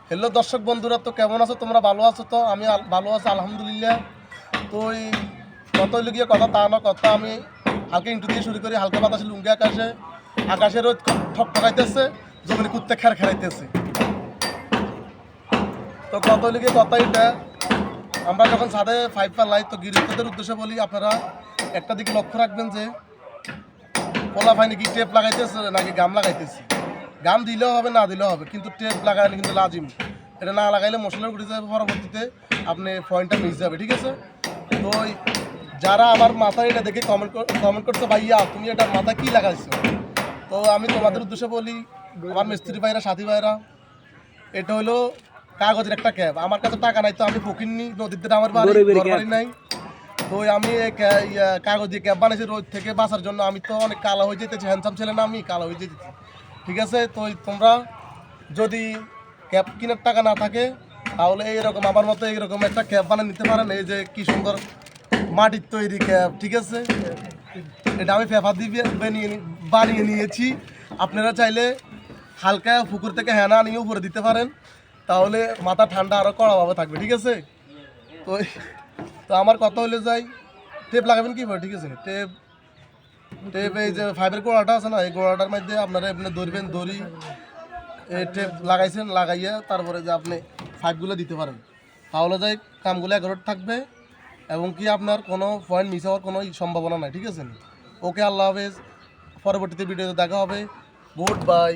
Hello দর্শক বন্ধুরা, তো কেমন আছো তোমরা? ভালো আছো তো? আমি ভালো আছি আলহামদুলিল্লাহ। তো এই কত গিয়ে কথা তা না কথা, আমি হালকা ইন্টু দিয়ে শুরু করি। হালকা বাতাসে লুঙ্গি আকাশে রোদ ঠক ঠকাইতেছে, জমিনে কুত্তে খেলাইতেছে। তো কত গিয়ে কথা এটা, আমরা যখন ছাদে ফাইভ পালাই তো গৃহস্থদের উদ্দেশ্যে বলি, আপনারা একটা দিকে লক্ষ্য রাখবেন যে পোলা ভাই নাকি টেপ লাগাইতেছে নাকি গাম লাগাইতেছে। গাম দিলেও হবে, না দিলেও হবে, কিন্তু টেপ লাগায় কিন্তু লাজিম। এটা না লাগাইলে মশলা উঠে যাবে, পরবর্তীতে আপনি পয়েন্টটা মিস যাবে, ঠিক আছে? তো যারা আমার মাথায় এটা দেখে কমেন্ট করছে, ভাইয়া তুমি এটা মাথায় কী লাগাইছো, তো আমি তোমাদের উদ্দেশ্যে বলি, আমার মিস্ত্রি ভাইরা, সাথী ভাইরা, এটা হলো কাগজের একটা ক্যাব। আমার কাছে টাকা নাই, তো আমি ফকিরনি, নদীতে আমার বাড়ি নাই। তো আমি কাগজ দিয়ে ক্যাব বানিয়েছি রোদ থেকে বাঁচার জন্য। আমি তো অনেক কালো হয়ে যেতেছি, হ্যান্ডসাম ছেলে না, আমি কালো হয়ে যেতেছি, ঠিক আছে? তো তোমরা যদি ক্যাব কেনার টাকা না থাকে, তাহলে এইরকম আমার মতো এইরকম একটা ক্যাব বানিয়ে নিতে পারেন। এই যে কি সুন্দর মাটির তৈরি ক্যাব, ঠিক আছে? এটা আমি পেপার দিয়ে বানিয়ে নিয়েছি। আপনারা চাইলে হালকা পুকুর থেকে হেনা নিয়ে উপরে দিতে পারেন, তাহলে মাথা ঠান্ডা আরও কড়াভাবে থাকবে, ঠিক আছে? তো তো আমার কথা হলে যাই, টেপ লাগাবেন কীভাবে, ঠিক আছে? টেপ টেপ এই যে ফাইভের গোড়াটা আছে না, এই গোড়াটার মধ্যে আপনারা এমনি ধরবেন, দড়ি এই টেপ লাগাইছেন, লাগাইয়া তারপরে যে আপনি ফাইভগুলো দিতে পারেন, তাহলে যাই কামগুলো এগারোট থাকবে এবং কি আপনার কোনো পয়েন্ট মিস হওয়ার কোনো সম্ভাবনা নাই, ঠিক আছে? ওকে, আল্লাহ হাফেজ। পরবর্তীতে ভিডিওতে দেখা হবে। Good bye.